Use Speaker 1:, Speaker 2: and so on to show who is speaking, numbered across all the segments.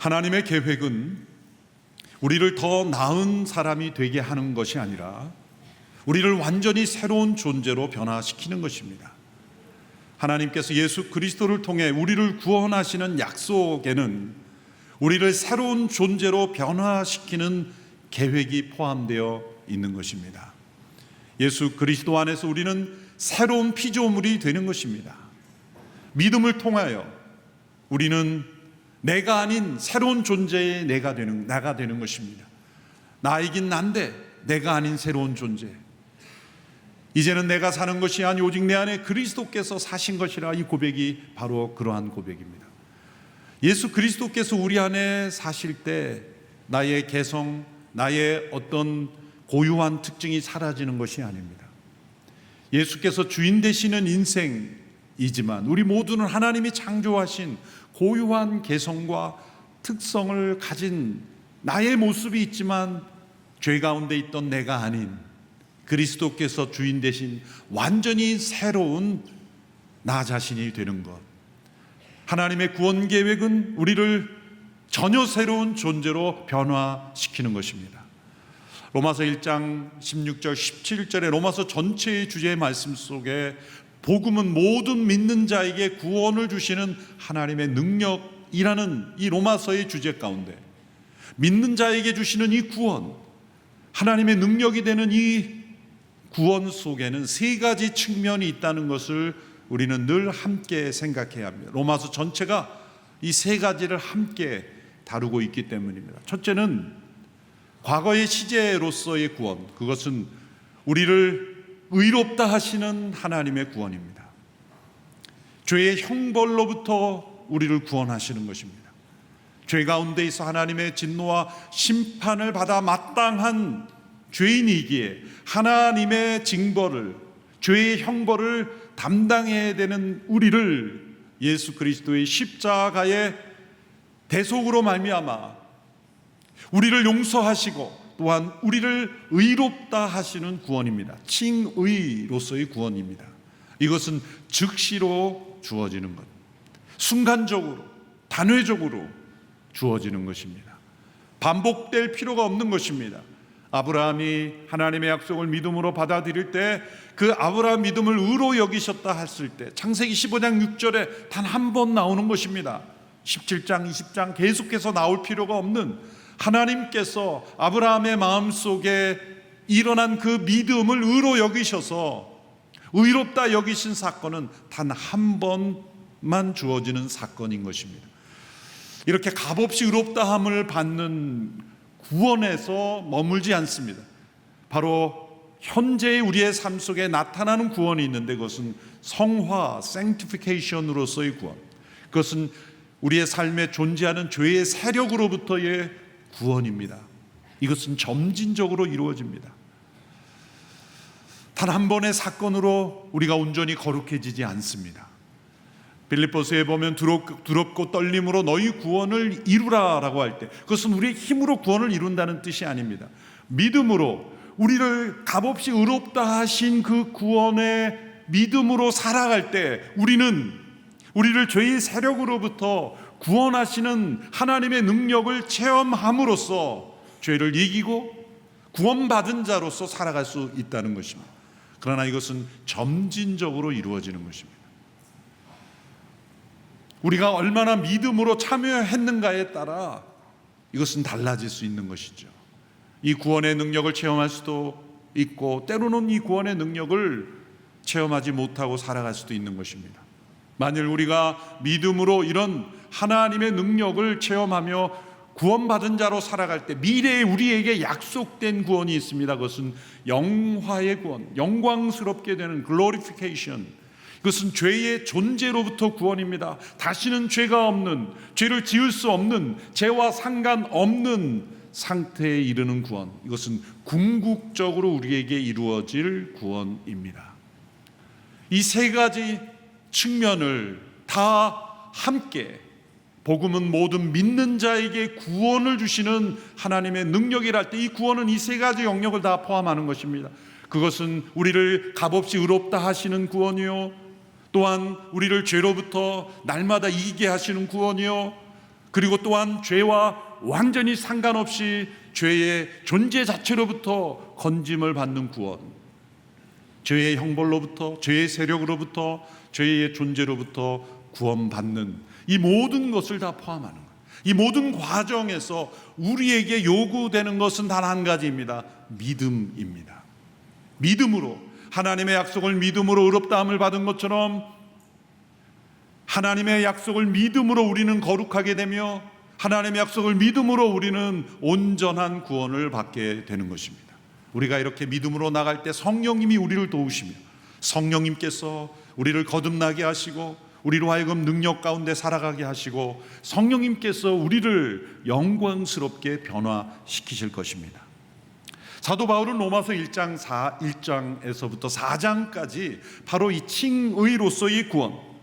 Speaker 1: 하나님의 계획은 우리를 더 나은 사람이 되게 하는 것이 아니라 우리를 완전히 새로운 존재로 변화시키는 것입니다. 하나님께서 예수 그리스도를 통해 우리를 구원하시는 약속에는 우리를 새로운 존재로 변화시키는 계획이 포함되어 있는 것입니다. 예수 그리스도 안에서 우리는 새로운 피조물이 되는 것입니다. 믿음을 통하여 우리는 내가 아닌 새로운 존재의 나가 되는 것입니다. 나이긴 난데 내가 아닌 새로운 존재. 이제는 내가 사는 것이 아니 오직 내 안에 그리스도께서 사신 것이라. 이 고백이 바로 그러한 고백입니다. 예수 그리스도께서 우리 안에 사실 때 나의 개성, 나의 어떤 고유한 특징이 사라지는 것이 아닙니다. 예수께서 주인 되시는 인생이지만 우리 모두는 하나님이 창조하신 고유한 개성과 특성을 가진 나의 모습이 있지만 죄 가운데 있던 내가 아닌 그리스도께서 주인 되신 완전히 새로운 나 자신이 되는 것. 하나님의 구원 계획은 우리를 전혀 새로운 존재로 변화시키는 것입니다. 로마서 1장 16절 17절의 로마서 전체의 주제의 말씀 속에 복음은 모든 믿는 자에게 구원을 주시는 하나님의 능력이라는 이 로마서의 주제 가운데 믿는 자에게 주시는 이 구원, 하나님의 능력이 되는 이 구원 속에는 세 가지 측면이 있다는 것을 우리는 늘 함께 생각해야 합니다. 로마서 전체가 이 세 가지를 함께 다루고 있기 때문입니다. 첫째는 과거의 시제로서의 구원, 그것은 우리를 의롭다 하시는 하나님의 구원입니다. 죄의 형벌로부터 우리를 구원하시는 것입니다. 죄 가운데 있어 하나님의 진노와 심판을 받아 마땅한 죄인이기에 하나님의 징벌을, 죄의 형벌을 담당해야 되는 우리를 예수 그리스도의 십자가의 대속으로 말미암아 우리를 용서하시고 또한 우리를 의롭다 하시는 구원입니다. 칭의로서의 구원입니다. 이것은 즉시로 주어지는 것, 순간적으로 단회적으로 주어지는 것입니다. 반복될 필요가 없는 것입니다. 아브라함이 하나님의 약속을 믿음으로 받아들일 때 그 아브라함 믿음을 의로 여기셨다 했을 때 창세기 15장 6절에 단 한 번 나오는 것입니다. 17장 20장 계속해서 나올 필요가 없는 하나님께서 아브라함의 마음속에 일어난 그 믿음을 의로 여기셔서 의롭다 여기신 사건은 단 한 번만 주어지는 사건인 것입니다. 이렇게 값없이 의롭다함을 받는 구원에서 머물지 않습니다. 바로 현재의 우리의 삶 속에 나타나는 구원이 있는데 그것은 성화, sanctification으로서의 구원, 그것은 우리의 삶에 존재하는 죄의 세력으로부터의 구원입니다. 이것은 점진적으로 이루어집니다. 단 한 번의 사건으로 우리가 온전히 거룩해지지 않습니다. 빌립보서에 보면 두렵고 떨림으로 너희 구원을 이루라라고 할 때 그것은 우리의 힘으로 구원을 이룬다는 뜻이 아닙니다. 믿음으로 우리를 값없이 의롭다 하신 그 구원의 믿음으로 살아갈 때 우리를 죄의 세력으로부터 구원하시는 하나님의 능력을 체험함으로써 죄를 이기고 구원받은 자로서 살아갈 수 있다는 것입니다. 그러나 이것은 점진적으로 이루어지는 것입니다. 우리가 얼마나 믿음으로 참여했는가에 따라 이것은 달라질 수 있는 것이죠. 이 구원의 능력을 체험할 수도 있고 때로는 이 구원의 능력을 체험하지 못하고 살아갈 수도 있는 것입니다. 만일 우리가 믿음으로 이런 하나님의 능력을 체험하며 구원받은 자로 살아갈 때 미래에 우리에게 약속된 구원이 있습니다. 그것은 영화의 구원, 영광스럽게 되는 glorification. 그것은 죄의 존재로부터 구원입니다. 다시는 죄가 없는, 죄를 지을 수 없는, 죄와 상관없는 상태에 이르는 구원. 이것은 궁극적으로 우리에게 이루어질 구원입니다. 이 세 가지 측면을 다 함께 복음은 모든 믿는 자에게 구원을 주시는 하나님의 능력이라 할 때 이 구원은 이 세 가지 영역을 다 포함하는 것입니다. 그것은 우리를 값없이 의롭다 하시는 구원이요, 또한 우리를 죄로부터 날마다 이기게 하시는 구원이요, 그리고 또한 죄와 완전히 상관없이 죄의 존재 자체로부터 건짐을 받는 구원, 죄의 형벌로부터, 죄의 세력으로부터, 죄의 존재로부터 구원받는 이 모든 것을 다 포함하는 거예요. 이 모든 과정에서 우리에게 요구되는 것은 단 한 가지입니다. 믿음입니다. 믿음으로, 하나님의 약속을 믿음으로 의롭다함을 받은 것처럼 하나님의 약속을 믿음으로 우리는 거룩하게 되며 하나님의 약속을 믿음으로 우리는 온전한 구원을 받게 되는 것입니다. 우리가 이렇게 믿음으로 나갈 때 성령님이 우리를 도우시며 성령님께서 우리를 거듭나게 하시고 우리로 하여금 능력 가운데 살아가게 하시고 성령님께서 우리를 영광스럽게 변화시키실 것입니다. 사도 바울은 로마서 1장에서부터 4장까지 바로 이 칭의로서의 구원,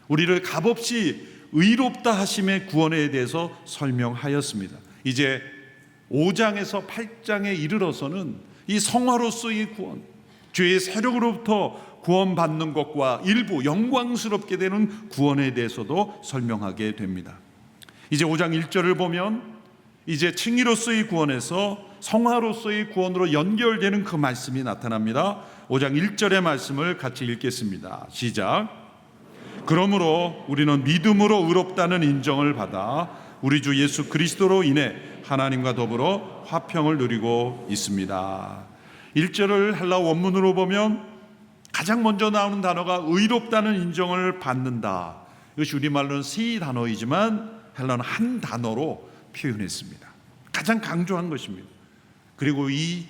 Speaker 1: 우리를 값없이 의롭다 하심의 구원에 대해서 설명하였습니다. 이제 5장에서 8장에 이르러서는 이 성화로서의 구원, 죄의 세력으로부터 구원받는 것과 일부 영광스럽게 되는 구원에 대해서도 설명하게 됩니다. 이제 5장 1절을 보면 이제 칭의로서의 구원에서 성화로서의 구원으로 연결되는 그 말씀이 나타납니다. 5장 1절의 말씀을 같이 읽겠습니다. 시작. 그러므로 우리는 믿음으로 의롭다는 인정을 받아 우리 주 예수 그리스도로 인해 하나님과 더불어 화평을 누리고 있습니다. 1절을 헬라 원문으로 보면 가장 먼저 나오는 단어가 의롭다는 인정을 받는다. 이것이 우리말로는 세 단어이지만 헬라는 한 단어로 표현했습니다. 가장 강조한 것입니다. 그리고 이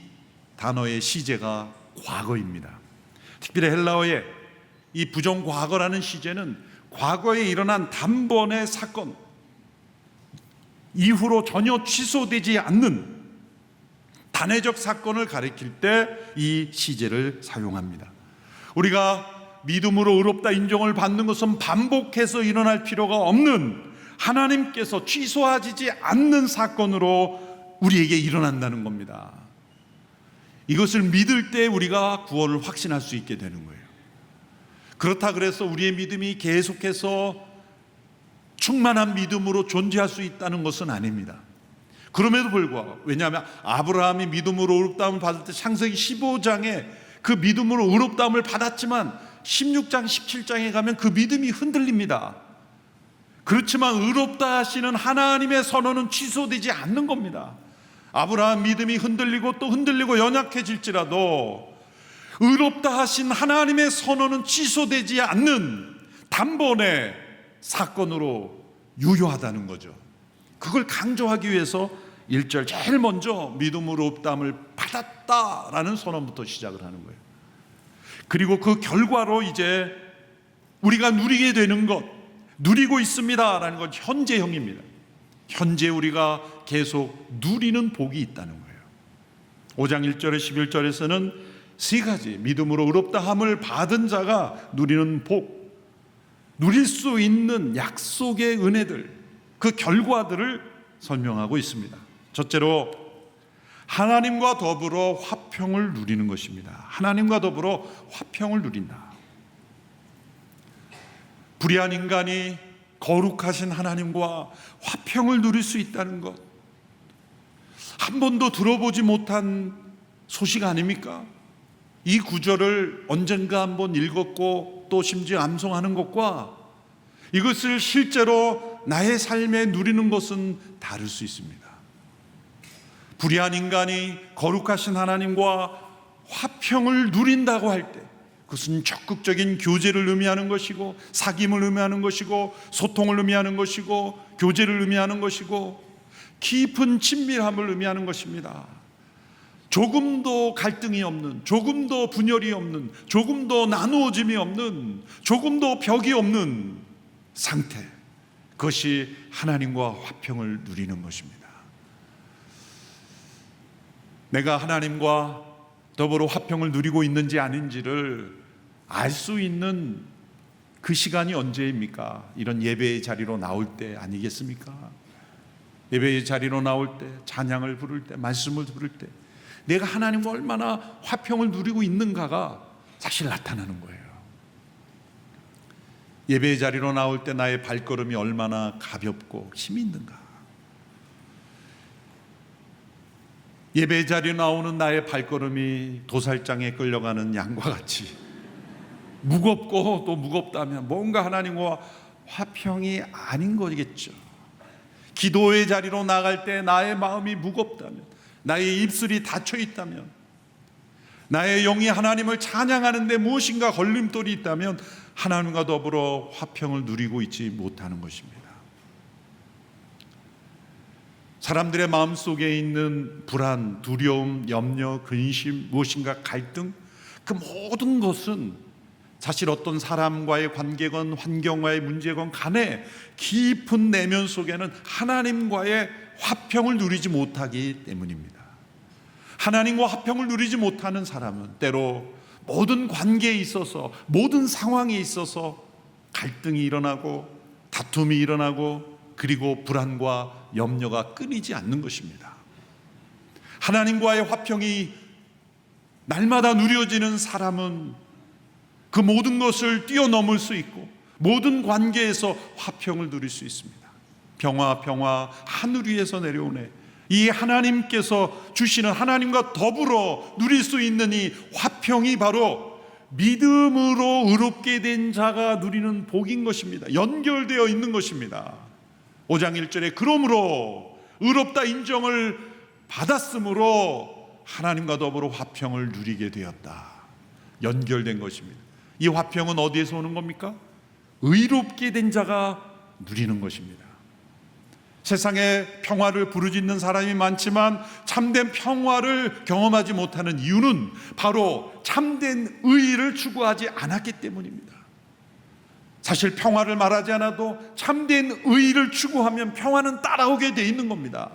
Speaker 1: 단어의 시제가 과거입니다. 특별히 헬라어의 이 부정과거라는 시제는 과거에 일어난 단번의 사건 이후로 전혀 취소되지 않는 단회적 사건을 가리킬 때 이 시제를 사용합니다. 우리가 믿음으로 의롭다 인정을 받는 것은 반복해서 일어날 필요가 없는 하나님께서 취소하지 않는 사건으로 우리에게 일어난다는 겁니다. 이것을 믿을 때 우리가 구원을 확신할 수 있게 되는 거예요. 그렇다 그래서 우리의 믿음이 계속해서 충만한 믿음으로 존재할 수 있다는 것은 아닙니다. 그럼에도 불구하고, 왜냐하면 아브라함이 믿음으로 의롭다함을 받을 때 창세기 15장에 그 믿음으로 의롭다함을 받았지만 16장 17장에 가면 그 믿음이 흔들립니다. 그렇지만 의롭다 하시는 하나님의 선언은 취소되지 않는 겁니다. 아브라함 믿음이 흔들리고 또 흔들리고 연약해질지라도 의롭다 하신 하나님의 선언은 취소되지 않는 단번의 사건으로 유효하다는 거죠. 그걸 강조하기 위해서 1절 제일 먼저 믿음으로 의롭다함을 받았다라는 선언부터 시작을 하는 거예요. 그리고 그 결과로 이제 우리가 누리게 되는 것, 누리고 있습니다라는 건 현재형입니다. 현재 우리가 계속 누리는 복이 있다는 거예요. 5장 1절에 11절에서는 세 가지 믿음으로 의롭다함을 받은 자가 누리는 복, 누릴 수 있는 약속의 은혜들, 그 결과들을 설명하고 있습니다. 첫째로 하나님과 더불어 화평을 누리는 것입니다. 하나님과 더불어 화평을 누린다. 불의한 인간이 거룩하신 하나님과 화평을 누릴 수 있다는 것, 한 번도 들어보지 못한 소식 아닙니까? 이 구절을 언젠가 한번 읽었고 또 심지어 암송하는 것과 이것을 실제로 나의 삶에 누리는 것은 다를 수 있습니다. 불의한 인간이 거룩하신 하나님과 화평을 누린다고 할 때 그것은 적극적인 교제를 의미하는 것이고 사귐을 의미하는 것이고 소통을 의미하는 것이고 교제를 의미하는 것이고 깊은 친밀함을 의미하는 것입니다. 조금도 갈등이 없는, 조금도 분열이 없는, 조금도 나누어짐이 없는, 조금도 벽이 없는 상태, 그것이 하나님과 화평을 누리는 것입니다. 내가 하나님과 더불어 화평을 누리고 있는지 아닌지를 알 수 있는 그 시간이 언제입니까? 이런 예배의 자리로 나올 때 아니겠습니까? 예배의 자리로 나올 때, 찬양을 부를 때, 말씀을 부를 때 내가 하나님과 얼마나 화평을 누리고 있는가가 사실 나타나는 거예요. 예배의 자리로 나올 때 나의 발걸음이 얼마나 가볍고 힘이 있는가. 예배의 자리에 나오는 나의 발걸음이 도살장에 끌려가는 양과 같이 무겁고 또 무겁다면 뭔가 하나님과 화평이 아닌 거겠죠. 기도의 자리로 나갈 때 나의 마음이 무겁다면, 나의 입술이 닫혀 있다면, 나의 영이 하나님을 찬양하는데 무엇인가 걸림돌이 있다면 하나님과 더불어 화평을 누리고 있지 못하는 것입니다. 사람들의 마음속에 있는 불안, 두려움, 염려, 근심, 무엇인가 갈등, 그 모든 것은 사실 어떤 사람과의 관계건 환경과의 문제건 간에 깊은 내면 속에는 하나님과의 화평을 누리지 못하기 때문입니다. 하나님과 화평을 누리지 못하는 사람은 때로 모든 관계에 있어서, 모든 상황에 있어서 갈등이 일어나고 다툼이 일어나고 그리고 불안과 염려가 끊이지 않는 것입니다. 하나님과의 화평이 날마다 누려지는 사람은 그 모든 것을 뛰어넘을 수 있고 모든 관계에서 화평을 누릴 수 있습니다. 평화 하늘 위에서 내려오네. 이 하나님께서 주시는 하나님과 더불어 누릴 수 있는 이 화평이 바로 믿음으로 의롭게 된 자가 누리는 복인 것입니다. 연결되어 있는 것입니다. 5장 1절에 그러므로 의롭다 인정을 받았으므로 하나님과 더불어 화평을 누리게 되었다. 연결된 것입니다. 이 화평은 어디에서 오는 겁니까? 의롭게 된 자가 누리는 것입니다. 세상에 평화를 부르짖는 사람이 많지만 참된 평화를 경험하지 못하는 이유는 바로 참된 의의를 추구하지 않았기 때문입니다. 사실 평화를 말하지 않아도 참된 의의를 추구하면 평화는 따라오게 돼 있는 겁니다.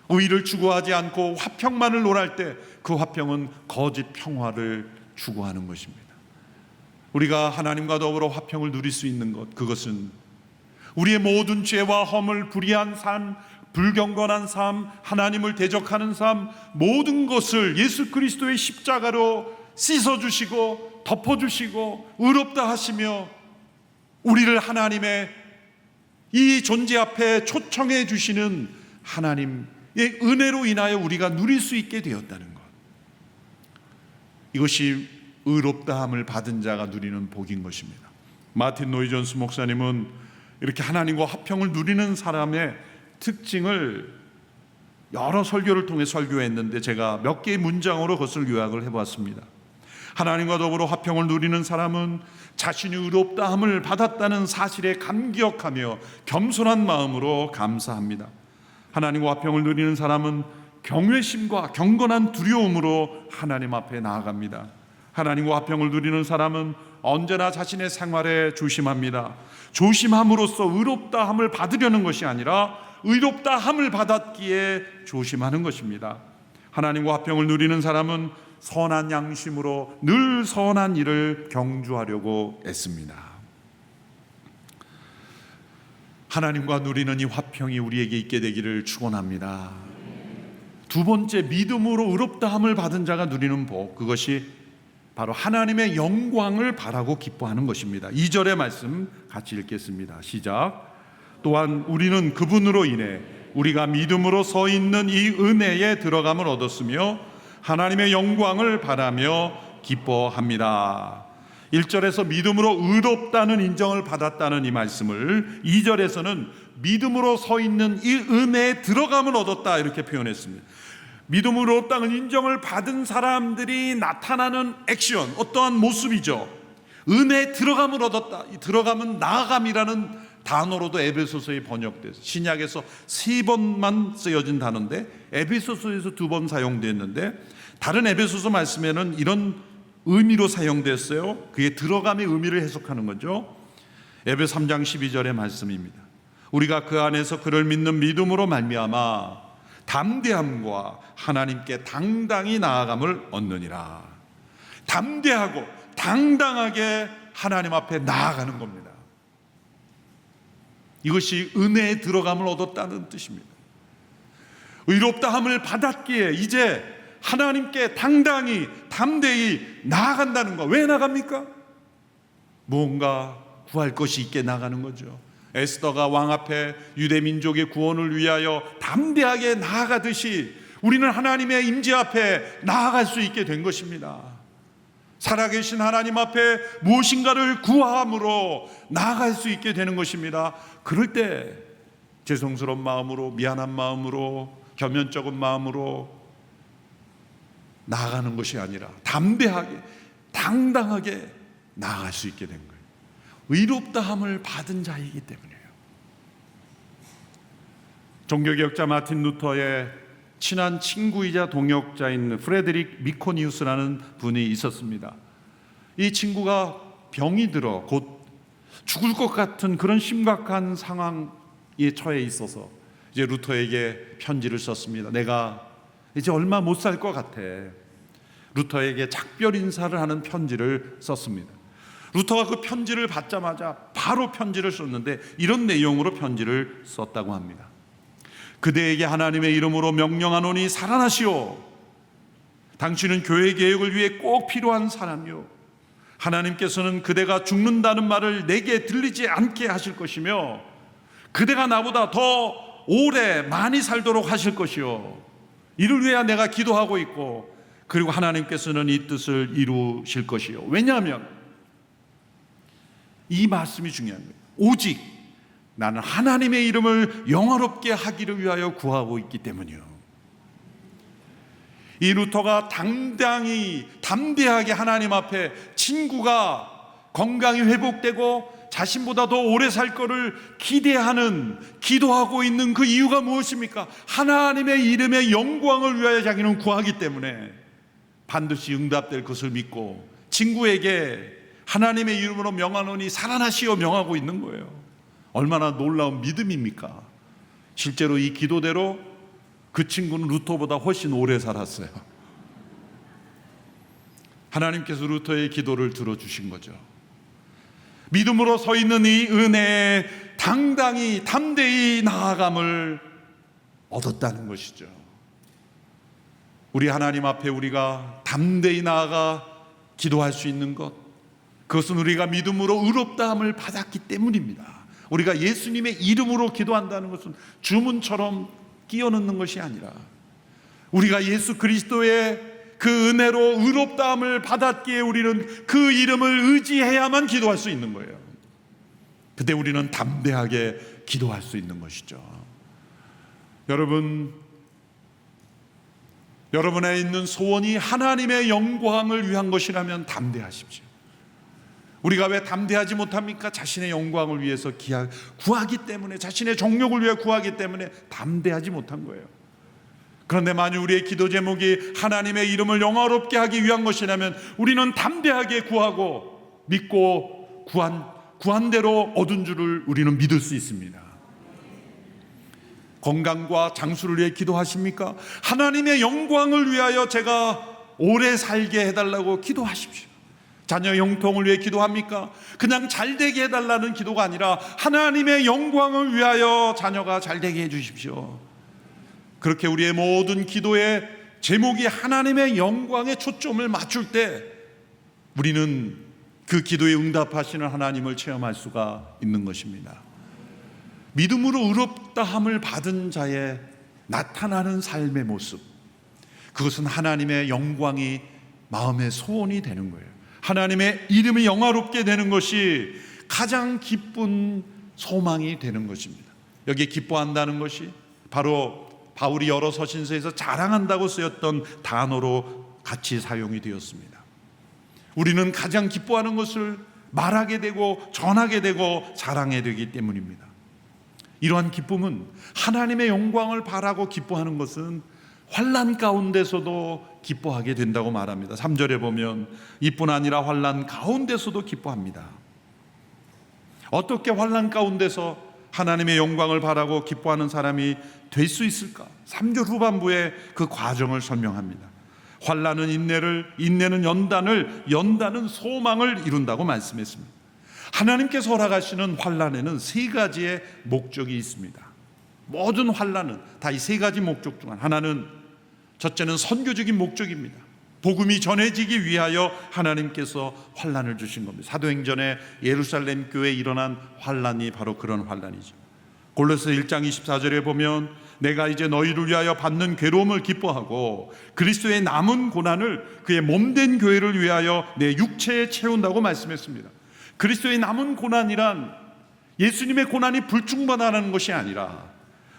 Speaker 1: 의의를 추구하지 않고 화평만을 논할 때 그 화평은 거짓 평화를 추구하는 것입니다. 우리가 하나님과 더불어 화평을 누릴 수 있는 것, 그것은 우리의 모든 죄와 허물, 불의한 삶, 불경건한 삶, 하나님을 대적하는 삶, 모든 것을 예수 그리스도의 십자가로 씻어주시고 덮어주시고 의롭다 하시며 우리를 하나님의 이 존재 앞에 초청해 주시는 하나님의 은혜로 인하여 우리가 누릴 수 있게 되었다는 것, 이것이 의롭다함을 받은 자가 누리는 복인 것입니다. 마틴 노이 존스 목사님은 이렇게 하나님과 화평을 누리는 사람의 특징을 여러 설교를 통해 설교했는데 제가 몇 개의 문장으로 그것을 요약을 해보았습니다. 하나님과 더불어 화평을 누리는 사람은 자신이 의롭다함을 받았다는 사실에 감격하며 겸손한 마음으로 감사합니다. 하나님과 화평을 누리는 사람은 경외심과 경건한 두려움으로 하나님 앞에 나아갑니다. 하나님과 화평을 누리는 사람은 언제나 자신의 생활에 조심합니다. 조심함으로써 의롭다함을 받으려는 것이 아니라 의롭다함을 받았기에 조심하는 것입니다. 하나님과 화평을 누리는 사람은 선한 양심으로 늘 선한 일을 경주하려고 애씁니다. 하나님과 누리는 이 화평이 우리에게 있게 되기를 축원합니다. 두 번째, 믿음으로 의롭다함을 받은 자가 누리는 복, 그것이 바로 하나님의 영광을 바라고 기뻐하는 것입니다. 2절의 말씀 같이 읽겠습니다. 시작. 또한 우리는 그분으로 인해 우리가 믿음으로 서 있는 이 은혜에 들어감을 얻었으며 하나님의 영광을 바라며 기뻐합니다. 1절에서 믿음으로 의롭다는 인정을 받았다는 이 말씀을 2절에서는 믿음으로 서 있는 이 은혜에 들어감을 얻었다 이렇게 표현했습니다. 믿음으로 의롭다는 인정을 받은 사람들이 나타나는 액션, 어떠한 모습이죠. 은혜에 들어감을 얻었다. 이 들어감은 나아감이라는 단어로도 에베소서에 번역돼서 신약에서 3번만 쓰여진 단어인데 에베소서에서 2번 사용됐는데 다른 에베소서 말씀에는 이런 의미로 사용됐어요. 그의 들어감의 의미를 해석하는 거죠. 에베소 3장 12절의 말씀입니다. 우리가 그 안에서 그를 믿는 믿음으로 말미암아 담대함과 하나님께 당당히 나아감을 얻느니라. 담대하고 당당하게 하나님 앞에 나아가는 겁니다. 이것이 은혜에 들어감을 얻었다는 뜻입니다. 의롭다함을 받았기에 이제 하나님께 당당히 담대히 나아간다는 거. 왜 나갑니까? 무언가 구할 것이 있게 나가는 거죠. 에스더가 왕 앞에 유대 민족의 구원을 위하여 담대하게 나아가듯이 우리는 하나님의 임재 앞에 나아갈 수 있게 된 것입니다. 살아계신 하나님 앞에 무엇인가를 구함으로 나아갈 수 있게 되는 것입니다. 그럴 때 죄송스러운 마음으로, 미안한 마음으로, 겸연쩍은 마음으로 나아가는 것이 아니라 담대하게, 당당하게 나아갈 수 있게 된 거예요. 의롭다함을 받은 자이기 때문이에요. 종교개혁자 마틴 루터의 친한 친구이자 동역자인 프레데릭 미코니우스라는 분이 있었습니다. 이 친구가 병이 들어 곧 죽을 것 같은 그런 심각한 상황에 처해 있어서 이제 루터에게 편지를 썼습니다. 내가 이제 얼마 못 살 것 같아. 루터에게 작별 인사를 하는 편지를 썼습니다. 루터가 그 편지를 받자마자 바로 편지를 썼는데 이런 내용으로 편지를 썼다고 합니다. 그대에게 하나님의 이름으로 명령하노니 살아나시오. 당신은 교회 개혁을 위해 꼭 필요한 사람이요. 하나님께서는 그대가 죽는다는 말을 내게 들리지 않게 하실 것이며 그대가 나보다 더 오래 많이 살도록 하실 것이요. 이를 위해 내가 기도하고 있고 그리고 하나님께서는 이 뜻을 이루실 것이요. 왜냐하면 이 말씀이 중요한 거예요. 오직 나는 하나님의 이름을 영화롭게 하기를 위하여 구하고 있기 때문이요. 이 루터가 담대하게 하나님 앞에 친구가 건강이 회복되고 자신보다 더 오래 살 거를 기대하는, 기도하고 있는 그 이유가 무엇입니까? 하나님의 이름의 영광을 위하여 자기는 구하기 때문에 반드시 응답될 것을 믿고 친구에게 하나님의 이름으로 명하노니 살아나시오 명하고 있는 거예요. 얼마나 놀라운 믿음입니까? 실제로 이 기도대로 그 친구는 루터보다 훨씬 오래 살았어요. 하나님께서 루터의 기도를 들어주신 거죠. 믿음으로 서 있는 이 은혜에 당당히 담대히 나아감을 얻었다는 것이죠. 우리 하나님 앞에 우리가 담대히 나아가 기도할 수 있는 것, 그것은 우리가 믿음으로 의롭다함을 받았기 때문입니다. 우리가 예수님의 이름으로 기도한다는 것은 주문처럼 끼워 넣는 것이 아니라 우리가 예수 그리스도의 그 은혜로 의롭다함을 받았기에 우리는 그 이름을 의지해야만 기도할 수 있는 거예요. 그때 우리는 담대하게 기도할 수 있는 것이죠. 여러분에 있는 소원이 하나님의 영광을 위한 것이라면 담대하십시오. 우리가 왜 담대하지 못합니까? 자신의 영광을 위해서 구하기 때문에, 자신의 정욕을 위해 구하기 때문에 담대하지 못한 거예요. 그런데 만약 우리의 기도 제목이 하나님의 이름을 영화롭게 하기 위한 것이라면 우리는 담대하게 구하고 믿고 구한 대로 얻은 줄을 우리는 믿을 수 있습니다. 건강과 장수를 위해 기도하십니까? 하나님의 영광을 위하여 제가 오래 살게 해달라고 기도하십시오. 자녀 형통을 위해 기도합니까? 그냥 잘되게 해달라는 기도가 아니라 하나님의 영광을 위하여 자녀가 잘되게 해주십시오. 그렇게 우리의 모든 기도의 제목이 하나님의 영광에 초점을 맞출 때 우리는 그 기도에 응답하시는 하나님을 체험할 수가 있는 것입니다. 믿음으로 의롭다함을 받은 자의 나타나는 삶의 모습, 그것은 하나님의 영광이 마음의 소원이 되는 거예요. 하나님의 이름이 영화롭게 되는 것이 가장 기쁜 소망이 되는 것입니다. 여기에 기뻐한다는 것이 바로 바울이 여러 서신서에서 자랑한다고 쓰였던 단어로 같이 사용이 되었습니다. 우리는 가장 기뻐하는 것을 말하게 되고 전하게 되고 자랑하게 되기 때문입니다. 이러한 기쁨은 하나님의 영광을 바라고 기뻐하는 것은 환난 가운데서도 기뻐하게 된다고 말합니다. 3절에 보면 이뿐 아니라 환난 가운데서도 기뻐합니다. 어떻게 환난 가운데서 하나님의 영광을 바라고 기뻐하는 사람이 될 수 있을까? 3절 후반부에 그 과정을 설명합니다. 환난은 인내를, 인내는 연단을, 연단은 소망을 이룬다고 말씀했습니다. 하나님께서 허락하시는 환난에는 세 가지의 목적이 있습니다. 모든 환난은 다 이 세 가지 목적 중 하나는, 첫째는 선교적인 목적입니다. 복음이 전해지기 위하여 하나님께서 환난을 주신 겁니다. 사도행전에 예루살렘 교회에 일어난 환난이 바로 그런 환난이죠. 골로새 1장 24절에 보면 내가 이제 너희를 위하여 받는 괴로움을 기뻐하고 그리스도의 남은 고난을 그의 몸된 교회를 위하여 내 육체에 채운다고 말씀했습니다. 그리스도의 남은 고난이란 예수님의 고난이 불충분하다는 것이 아니라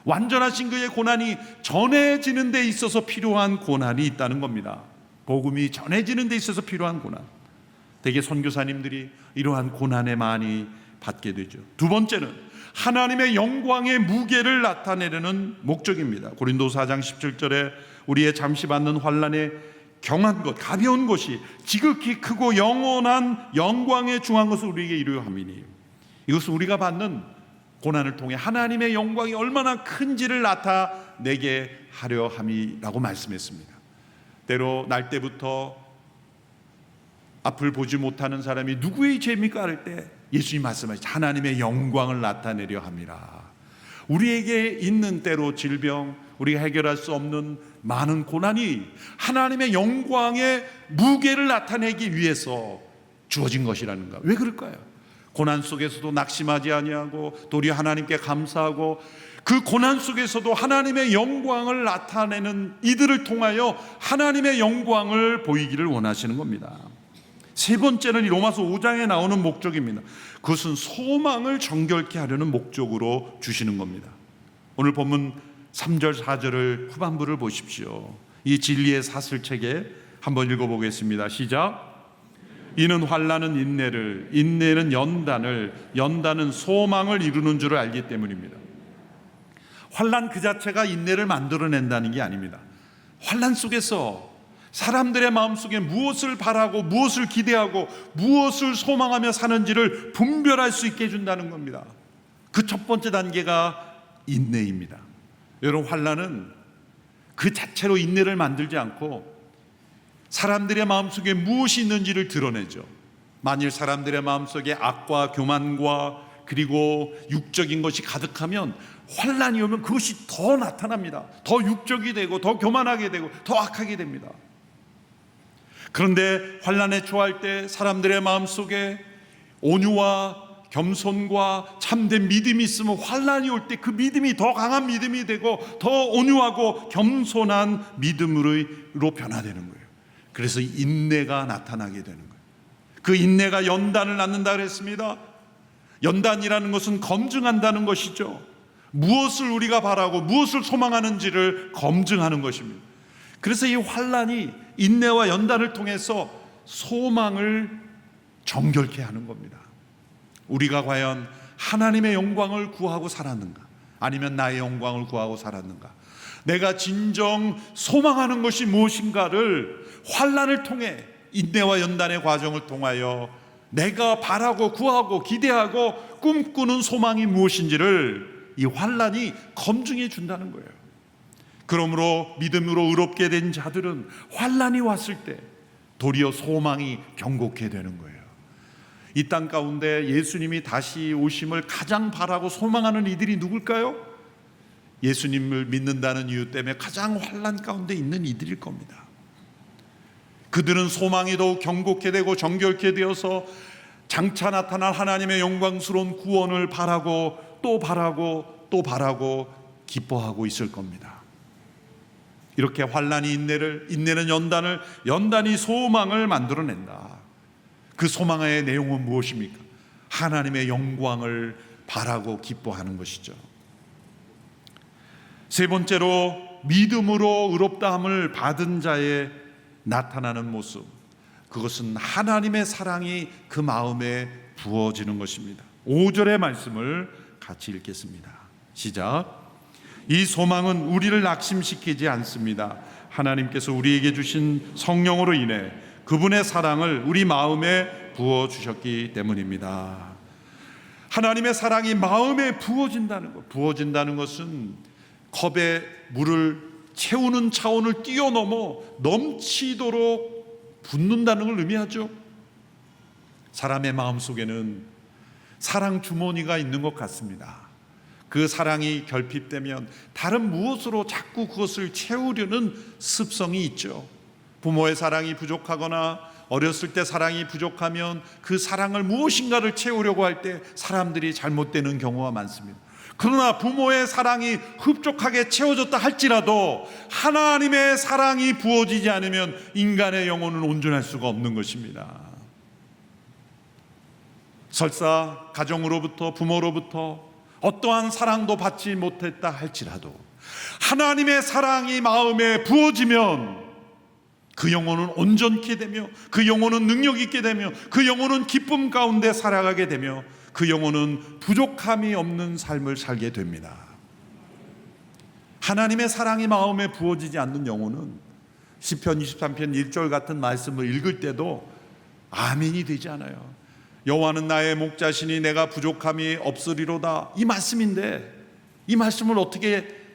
Speaker 1: 완전하신 그의 고난이 전해지는 데 있어서 필요한 고난이 있다는 겁니다. 복음이 전해지는 데 있어서 필요한 고난. 대개 선교사님들이 이러한 고난에 많이 받게 되죠. 두 번째는 하나님의 영광의 무게를 나타내려는 목적입니다. 고린도서 4장 17절에 우리의 잠시 받는 환난에 경한 것, 가벼운 것이 지극히 크고 영원한 영광에 중한 것을 우리에게 이루려 함이니, 이것은 우리가 받는 고난을 통해 하나님의 영광이 얼마나 큰지를 나타내게 하려 함이라고 말씀했습니다. 때로 날 때부터 앞을 보지 못하는 사람이 누구의 죄입니까? 할 때 예수님 말씀하시죠. 하나님의 영광을 나타내려 함이라. 우리에게 있는 때로 질병, 우리가 해결할 수 없는 많은 고난이 하나님의 영광의 무게를 나타내기 위해서 주어진 것이라는 가. 왜 그럴까요? 고난 속에서도 낙심하지 아니하고 도리어 하나님께 감사하고 그 고난 속에서도 하나님의 영광을 나타내는 이들을 통하여 하나님의 영광을 보이기를 원하시는 겁니다. 세 번째는 이 로마서 5장에 나오는 목적입니다. 그것은 소망을 정결케 하려는 목적으로 주시는 겁니다. 오늘 본문 3절 4절을 후반부를 보십시오. 이 진리의 사슬책에 한번 읽어보겠습니다. 시작. 이는 환난은 인내를, 인내는 연단을, 연단은 소망을 이루는 줄을 알기 때문입니다. 환난 그 자체가 인내를 만들어낸다는 게 아닙니다. 환난 속에서 사람들의 마음속에 무엇을 바라고 무엇을 기대하고 무엇을 소망하며 사는지를 분별할 수 있게 해준다는 겁니다. 그 첫 번째 단계가 인내입니다. 여러분, 환난은 그 자체로 인내를 만들지 않고 사람들의 마음속에 무엇이 있는지를 드러내죠. 만일 사람들의 마음속에 악과 교만과 그리고 육적인 것이 가득하면 환난이 오면 그것이 더 나타납니다. 더 육적이 되고 더 교만하게 되고 더 악하게 됩니다. 그런데 환난에 처할 때 사람들의 마음속에 온유와 겸손과 참된 믿음이 있으면 환난이 올 때 그 믿음이 더 강한 믿음이 되고 더 온유하고 겸손한 믿음으로 변화되는 거예요. 그래서 인내가 나타나게 되는 거예요. 그 인내가 연단을 낳는다 그랬습니다. 연단이라는 것은 검증한다는 것이죠. 무엇을 우리가 바라고 무엇을 소망하는지를 검증하는 것입니다. 그래서 이 환난이 인내와 연단을 통해서 소망을 정결케 하는 겁니다. 우리가 과연 하나님의 영광을 구하고 살았는가? 아니면 나의 영광을 구하고 살았는가? 내가 진정 소망하는 것이 무엇인가를 환난을 통해 인내와 연단의 과정을 통하여 내가 바라고 구하고 기대하고 꿈꾸는 소망이 무엇인지를 이 환난이 검증해 준다는 거예요. 그러므로 믿음으로 의롭게 된 자들은 환난이 왔을 때 도리어 소망이 경고케 되는 거예요. 이 땅 가운데 예수님이 다시 오심을 가장 바라고 소망하는 이들이 누굴까요? 예수님을 믿는다는 이유 때문에 가장 환난 가운데 있는 이들일 겁니다. 그들은 소망이 더욱 경고케 되고 정결케 되어서 장차 나타날 하나님의 영광스러운 구원을 바라고 또 바라고 또 바라고 기뻐하고 있을 겁니다. 이렇게 환난이 인내를, 인내는 연단을, 연단이 소망을 만들어낸다. 그 소망의 내용은 무엇입니까? 하나님의 영광을 바라고 기뻐하는 것이죠. 세 번째로 믿음으로 의롭다함을 받은 자의 나타나는 모습, 그것은 하나님의 사랑이 그 마음에 부어지는 것입니다. 5절의 말씀을 같이 읽겠습니다. 시작. 이 소망은 우리를 낙심시키지 않습니다. 하나님께서 우리에게 주신 성령으로 인해 그분의 사랑을 우리 마음에 부어주셨기 때문입니다. 하나님의 사랑이 마음에 부어진다는 것, 부어진다는 것은 컵에 물을 채우는 차원을 뛰어넘어 넘치도록 붓는다는 걸 의미하죠. 사람의 마음속에는 사랑 주머니가 있는 것 같습니다. 그 사랑이 결핍되면 다른 무엇으로 자꾸 그것을 채우려는 습성이 있죠. 부모의 사랑이 부족하거나 어렸을 때 사랑이 부족하면 그 사랑을 무엇인가를 채우려고 할 때 사람들이 잘못되는 경우가 많습니다. 그러나 부모의 사랑이 흡족하게 채워졌다 할지라도 하나님의 사랑이 부어지지 않으면 인간의 영혼은 온전할 수가 없는 것입니다. 설사 가정으로부터, 부모로부터 어떠한 사랑도 받지 못했다 할지라도 하나님의 사랑이 마음에 부어지면 그 영혼은 온전케 되며, 그 영혼은 능력 있게 되며, 그 영혼은 기쁨 가운데 살아가게 되며, 그 영혼은 부족함이 없는 삶을 살게 됩니다. 하나님의 사랑이 마음에 부어지지 않는 영혼은 시편 23편 1절 같은 말씀을 읽을 때도 아멘이 되지 않아요. 여호와는 나의 목자시니 내가 부족함이 없으리로다, 이 말씀인데 이 말씀을 어떻게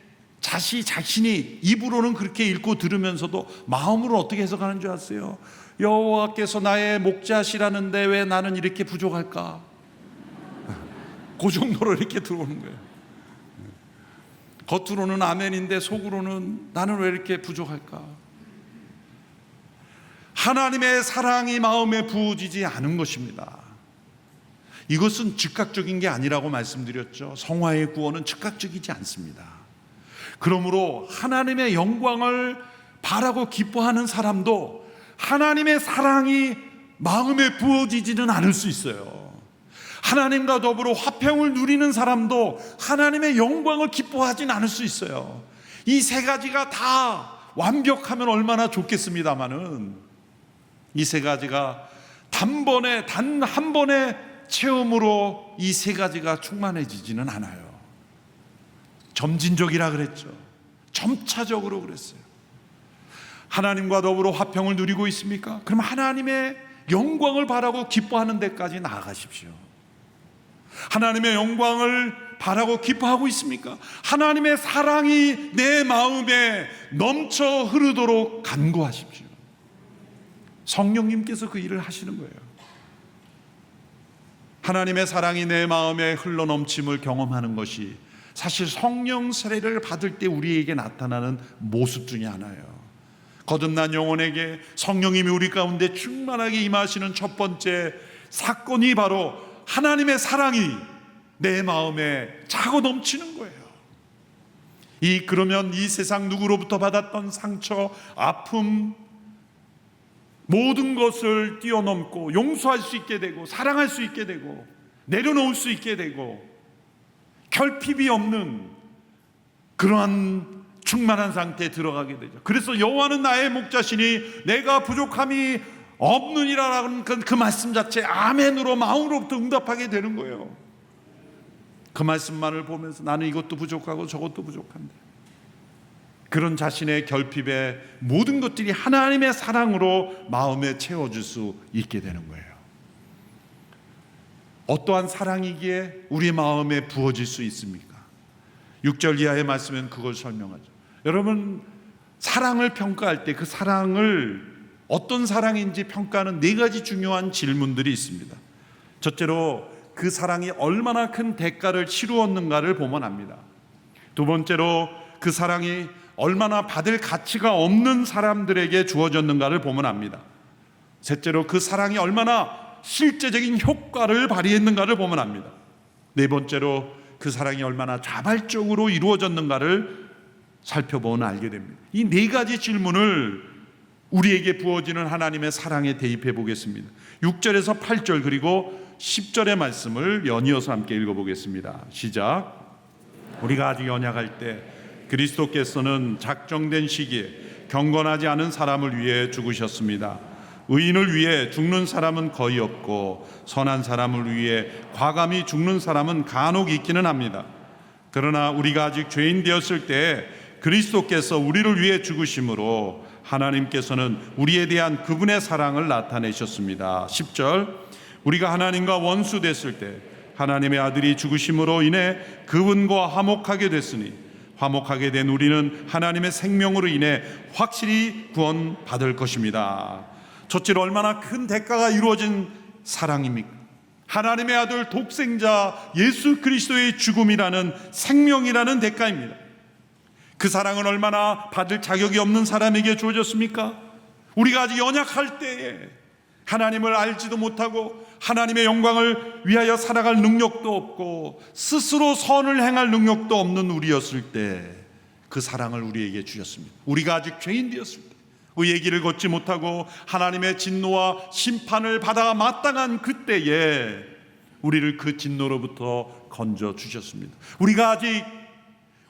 Speaker 1: 자신이 입으로는 그렇게 읽고 들으면서도 마음으로 어떻게 해석하는 줄 아세요? 여호와께서 나의 목자시라는데 왜 나는 이렇게 부족할까? 그 정도로 이렇게 들어오는 거예요. 겉으로는 아멘인데 속으로는 나는 왜 이렇게 부족할까? 하나님의 사랑이 마음에 부어지지 않은 것입니다. 이것은 즉각적인 게 아니라고 말씀드렸죠. 성화의 구원은 즉각적이지 않습니다. 그러므로 하나님의 영광을 바라고 기뻐하는 사람도 하나님의 사랑이 마음에 부어지지는 않을 수 있어요. 하나님과 더불어 화평을 누리는 사람도 하나님의 영광을 기뻐하지는 않을 수 있어요. 이 세 가지가 다 완벽하면 얼마나 좋겠습니다마는 이 세 가지가 단 한 번의 체험으로 이 세 가지가 충만해지지는 않아요. 점진적이라 그랬죠. 점차적으로 그랬어요. 하나님과 더불어 화평을 누리고 있습니까? 그럼 하나님의 영광을 바라고 기뻐하는 데까지 나아가십시오. 하나님의 영광을 바라고 기뻐하고 있습니까? 하나님의 사랑이 내 마음에 넘쳐 흐르도록 간구하십시오. 성령님께서 그 일을 하시는 거예요. 하나님의 사랑이 내 마음에 흘러넘침을 경험하는 것이 사실 성령 세례를 받을 때 우리에게 나타나는 모습 중에 하나예요. 거듭난 영혼에게 성령님이 우리 가운데 충만하게 임하시는 첫 번째 사건이 바로 하나님의 사랑이 내 마음에 차고 넘치는 거예요. 그러면 이 세상 누구로부터 받았던 상처, 아픔, 모든 것을 뛰어넘고 용서할 수 있게 되고 사랑할 수 있게 되고 내려놓을 수 있게 되고 결핍이 없는 그러한 충만한 상태에 들어가게 되죠. 그래서 여호와는 나의 목자시니 내가 부족함이 없느니라라는 그 말씀 자체 아멘으로 마음으로부터 응답하게 되는 거예요. 그 말씀만을 보면서 나는 이것도 부족하고 저것도 부족한데, 그런 자신의 결핍의 모든 것들이 하나님의 사랑으로 마음에 채워줄 수 있게 되는 거예요. 어떠한 사랑이기에 우리 마음에 부어질 수 있습니까? 6절 이하의 말씀은 그걸 설명하죠. 여러분, 사랑을 평가할 때 그 사랑을 어떤 사랑인지 평가하는 네 가지 중요한 질문들이 있습니다. 첫째로 그 사랑이 얼마나 큰 대가를 치루었는가를 보면 압니다. 두 번째로 그 사랑이 얼마나 받을 가치가 없는 사람들에게 주어졌는가를 보면 압니다. 셋째로 그 사랑이 얼마나 실제적인 효과를 발휘했는가를 보면 압니다. 네 번째로 그 사랑이 얼마나 자발적으로 이루어졌는가를 살펴보면 알게 됩니다. 이 네 가지 질문을 우리에게 부어지는 하나님의 사랑에 대입해 보겠습니다. 6절에서 8절 그리고 10절의 말씀을 연이어서 함께 읽어보겠습니다. 시작. 우리가 아직 연약할 때 그리스도께서는 작정된 시기에 경건하지 않은 사람을 위해 죽으셨습니다. 의인을 위해 죽는 사람은 거의 없고 선한 사람을 위해 과감히 죽는 사람은 간혹 있기는 합니다. 그러나 우리가 아직 죄인 되었을 때 그리스도께서 우리를 위해 죽으심으로 하나님께서는 우리에 대한 그분의 사랑을 나타내셨습니다. 10절. 우리가 하나님과 원수 됐을 때 하나님의 아들이 죽으심으로 인해 그분과 화목하게 됐으니 화목하게 된 우리는 하나님의 생명으로 인해 확실히 구원받을 것입니다. 첫째로 얼마나 큰 대가가 이루어진 사랑입니까? 하나님의 아들 독생자 예수 그리스도의 죽음이라는 생명이라는 대가입니다. 그 사랑은 얼마나 받을 자격이 없는 사람에게 주어졌습니까? 우리가 아직 연약할 때에, 하나님을 알지도 못하고 하나님의 영광을 위하여 살아갈 능력도 없고 스스로 선을 행할 능력도 없는 우리였을 때 그 사랑을 우리에게 주셨습니다. 우리가 아직 죄인 되었을 때, 의의 길을 걷지 못하고 하나님의 진노와 심판을 받아 마땅한 그때에 우리를 그 진노로부터 건져 주셨습니다. 우리가 아직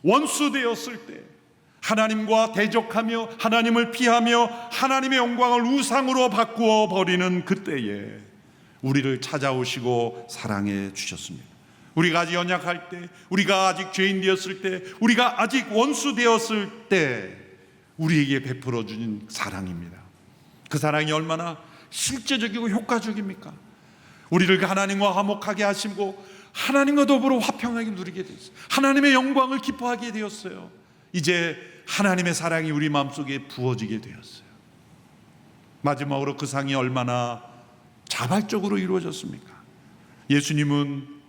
Speaker 1: 원수 되었을 때, 하나님과 대적하며 하나님을 피하며 하나님의 영광을 우상으로 바꾸어 버리는 그때에 우리를 찾아오시고 사랑해 주셨습니다. 우리가 아직 연약할 때, 우리가 아직 죄인 되었을 때, 우리가 아직 원수 되었을 때 우리에게 베풀어 주신 사랑입니다. 그 사랑이 얼마나 실제적이고 효과적입니까? 우리를 하나님과 화목하게 하시고 하나님과 더불어 화평하게 누리게 되었어요. 하나님의 영광을 기뻐하게 되었어요. 이제 하나님의 사랑이 우리 마음속에 부어지게 되었어요. 마지막으로 그 사랑이 얼마나 자발적으로 이루어졌습니까? 예수님은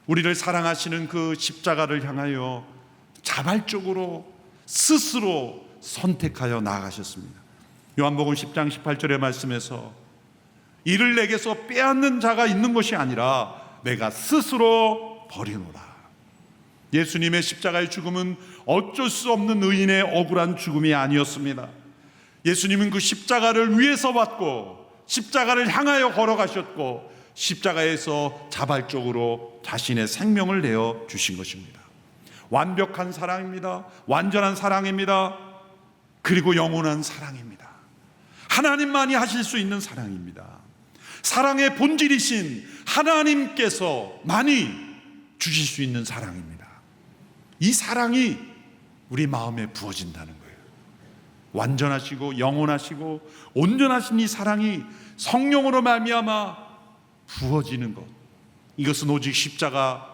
Speaker 1: 우리를 사랑하시는 그 십자가를 향하여 자발적으로 스스로 선택하여 나아가셨습니다. 요한복음 10장 18절의 말씀에서 이를 내게서 빼앗는 자가 있는 것이 아니라 내가 스스로 버리노라. 예수님의 십자가의 죽음은 어쩔 수 없는 의인의 억울한 죽음이 아니었습니다. 예수님은 그 십자가를 위해서 받고 십자가를 향하여 걸어가셨고 십자가에서 자발적으로 자신의 생명을 내어 주신 것입니다. 완벽한 사랑입니다. 완전한 사랑입니다. 그리고 영원한 사랑입니다. 하나님만이 하실 수 있는 사랑입니다. 사랑의 본질이신 하나님께서만이 주실 수 있는 사랑입니다. 이 사랑이 우리 마음에 부어진다는 거예요. 완전하시고 영원하시고 온전하신 이 사랑이 성령으로 말미암아 부어지는 것, 이것은 오직 십자가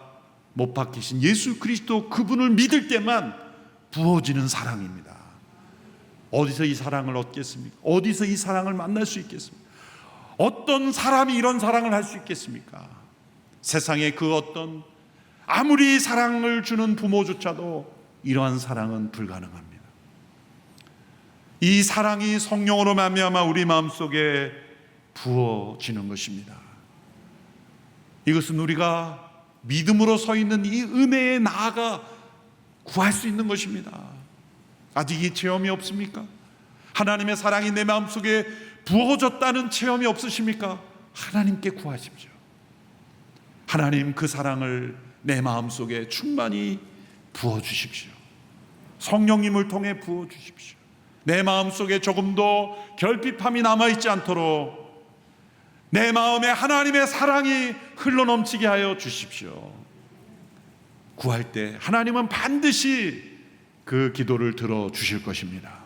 Speaker 1: 못 박히신 예수 그리스도 그분을 믿을 때만 부어지는 사랑입니다. 어디서 이 사랑을 얻겠습니까? 어디서 이 사랑을 만날 수 있겠습니까? 어떤 사람이 이런 사랑을 할 수 있겠습니까? 세상에 그 어떤 아무리 사랑을 주는 부모조차도 이러한 사랑은 불가능합니다. 이 사랑이 성령으로 말미암아 우리 마음속에 부어지는 것입니다. 이것은 우리가 믿음으로 서 있는 이 은혜에 나아가 구할 수 있는 것입니다. 아직 이 체험이 없습니까? 하나님의 사랑이 내 마음속에 부어졌다는 체험이 없으십니까? 하나님께 구하십시오. 하나님, 그 사랑을 내 마음속에 충만히 부어주십시오. 성령님을 통해 부어주십시오. 내 마음속에 조금도 결핍함이 남아있지 않도록 내 마음에 하나님의 사랑이 흘러넘치게 하여 주십시오. 구할 때 하나님은 반드시 그 기도를 들어주실 것입니다.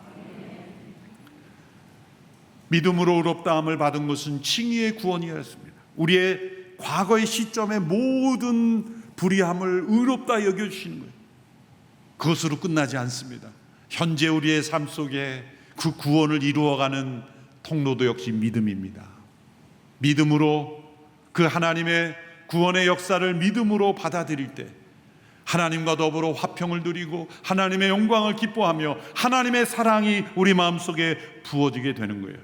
Speaker 1: 믿음으로 의롭다함을 받은 것은 칭의의 구원이었습니다. 우리의 과거의 시점의 모든 불의함을 의롭다 여겨주시는 거예요. 그것으로 끝나지 않습니다. 현재 우리의 삶 속에 그 구원을 이루어가는 통로도 역시 믿음입니다. 믿음으로 그 하나님의 구원의 역사를 믿음으로 받아들일 때 하나님과 더불어 화평을 누리고 하나님의 영광을 기뻐하며 하나님의 사랑이 우리 마음속에 부어지게 되는 거예요.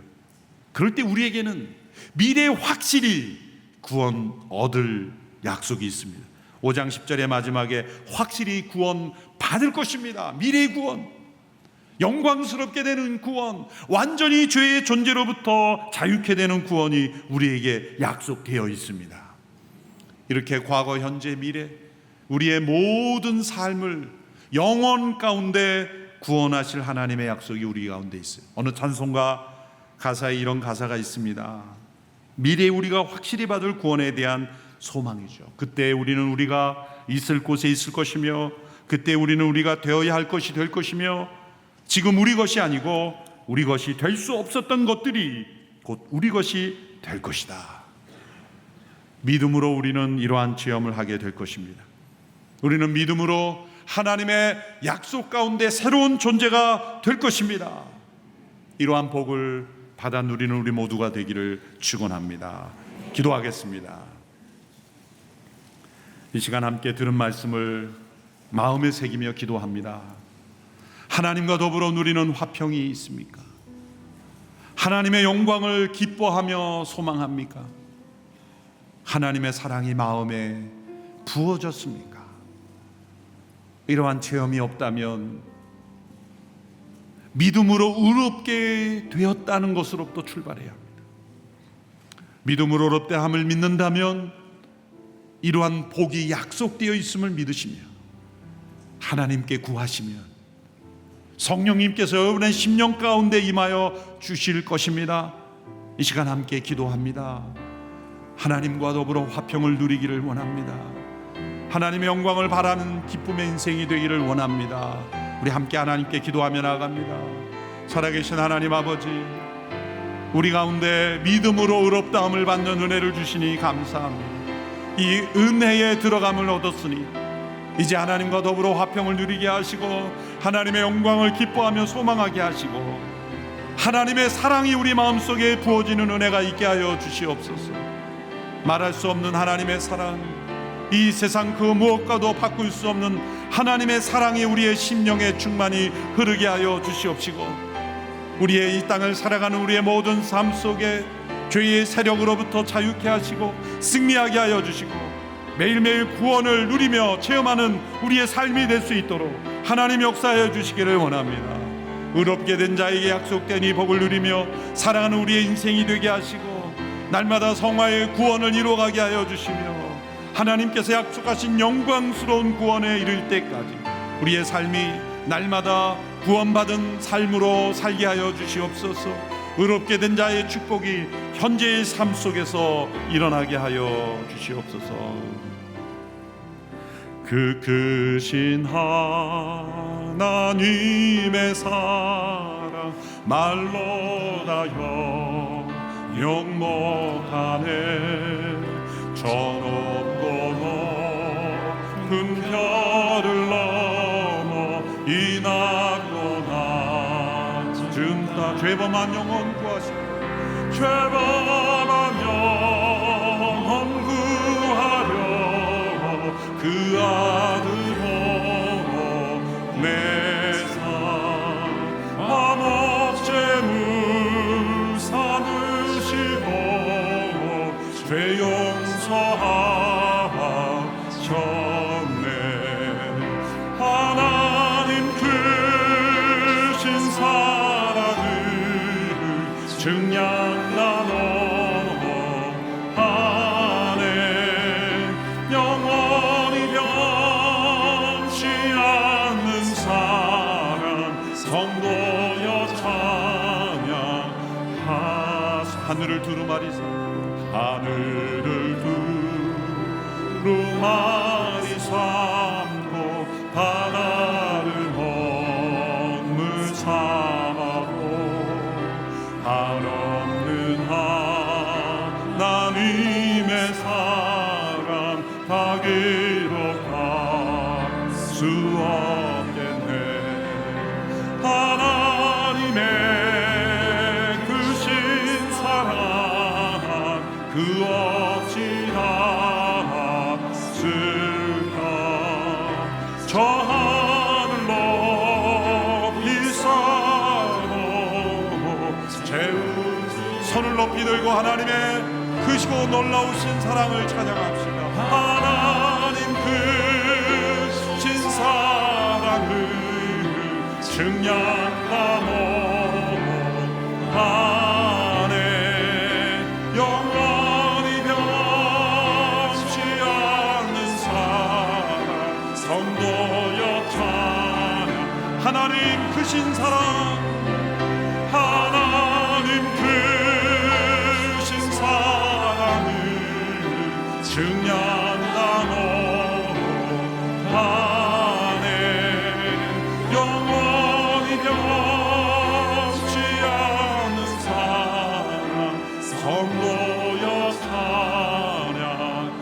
Speaker 1: 그럴 때 우리에게는 미래에 확실히 구원 얻을 약속이 있습니다. 5장 10절의 마지막에 확실히 구원 받을 것입니다. 미래의 구원, 영광스럽게 되는 구원, 완전히 죄의 존재로부터 자유케 되는 구원이 우리에게 약속되어 있습니다. 이렇게 과거, 현재, 미래 우리의 모든 삶을 영원 가운데 구원하실 하나님의 약속이 우리 가운데 있어요. 어느 찬송가 가사에 이런 가사가 있습니다. 미래에 우리가 확실히 받을 구원에 대한 소망이죠. 그때 우리는 우리가 있을 곳에 있을 것이며 그때 우리는 우리가 되어야 할 것이 될 것이며 지금 우리 것이 아니고 우리 것이 될 수 없었던 것들이 곧 우리 것이 될 것이다. 믿음으로 우리는 이러한 체험을 하게 될 것입니다. 우리는 믿음으로 하나님의 약속 가운데 새로운 존재가 될 것입니다. 이러한 복을 받아 누리는 우리 모두가 되기를 축원합니다. 기도하겠습니다. 이 시간 함께 들은 말씀을 마음에 새기며 기도합니다. 하나님과 더불어 누리는 화평이 있습니까? 하나님의 영광을 기뻐하며 소망합니까? 하나님의 사랑이 마음에 부어졌습니까? 이러한 체험이 없다면 믿음으로 의롭게 되었다는 것으로부터 출발해야 합니다. 믿음으로 의롭다함을 믿는다면 이러한 복이 약속되어 있음을 믿으시며 하나님께 구하시면 성령님께서 여러분의 심령 가운데 임하여 주실 것입니다. 이 시간 함께 기도합니다. 하나님과 더불어 화평을 누리기를 원합니다. 하나님의 영광을 바라는 기쁨의 인생이 되기를 원합니다. 우리 함께 하나님께 기도하며 나아갑니다. 살아계신 하나님 아버지, 우리 가운데 믿음으로 의롭다함을 받는 은혜를 주시니 감사합니다. 이 은혜에 들어감을 얻었으니 이제 하나님과 더불어 화평을 누리게 하시고 하나님의 영광을 기뻐하며 소망하게 하시고 하나님의 사랑이 우리 마음속에 부어지는 은혜가 있게 하여 주시옵소서. 말할 수 없는 하나님의 사랑, 이 세상 그 무엇과도 바꿀 수 없는 하나님의 사랑이 우리의 심령에 충만히 흐르게 하여 주시옵시고 우리의 이 땅을 살아가는 우리의 모든 삶 속에 죄의 세력으로부터 자유케 하시고 승리하게 하여 주시고 매일매일 구원을 누리며 체험하는 우리의 삶이 될 수 있도록 하나님 역사하여 주시기를 원합니다. 의롭게 된 자에게 약속된 이 복을 누리며 살아가는 우리의 인생이 되게 하시고 날마다 성화의 구원을 이루어가게 하여 주시며 하나님께서 약속하신 영광스러운 구원에 이를 때까지 우리의 삶이 날마다 구원받은 삶으로 살게 하여 주시옵소서. 의롭게 된 자의 축복이 현재의 삶 속에서 일어나게 하여 주시옵소서. 그 크신 하나님의 사랑 말로 다 영영 못하네. 저 높고 높은 별을 넘어 이 낮고 낮은 땅 죄범한 영혼 구하시고 죄범한 영혼 구하려 그 아들 보내사 화목제물 삼으시고 죄 용서하셨네. 하나님 크신 사랑을 증량 나눠 하네. 영원히 변치 않는 사랑 성도여 찬양하사. 하늘을 두루마리사 하늘을 두루마리 삼고 바다를 허물 삼아도 한없는 하나님의 사랑 다 기록할 수 없겠네. 하나님의 크신 사랑 그 없이 닿았을까. 저 하늘 높이 쌓고 재운 손을 높이 들고 하나님의 크시고 놀라우신 사랑을 찬양합시다. 하나님 크신 사랑을 증량 나눠하네. 영원히 변치 않는 사랑 성도여 찬양. 하나님 크신 사랑, 하나님 크신 사랑을 증량 나눠하네. 영원히 변치 않는 사랑 성도여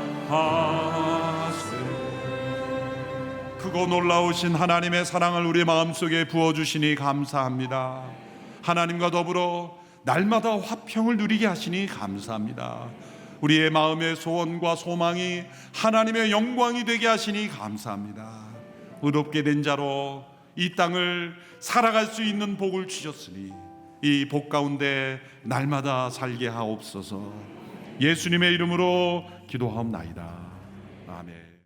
Speaker 1: 찬양하세. 크고 놀라우신 하나님의 사랑을 우리 마음속에 부어주시니 감사합니다. 하나님과 더불어 날마다 화평을 누리게 하시니 감사합니다. 우리의 마음의 소원과 소망이 하나님의 영광이 되게 하시니 감사합니다. 의롭게 된 자로 이 땅을 살아갈 수 있는 복을 주셨으니 이 복 가운데 날마다 살게 하옵소서. 예수님의 이름으로 기도하옵나이다. 아멘.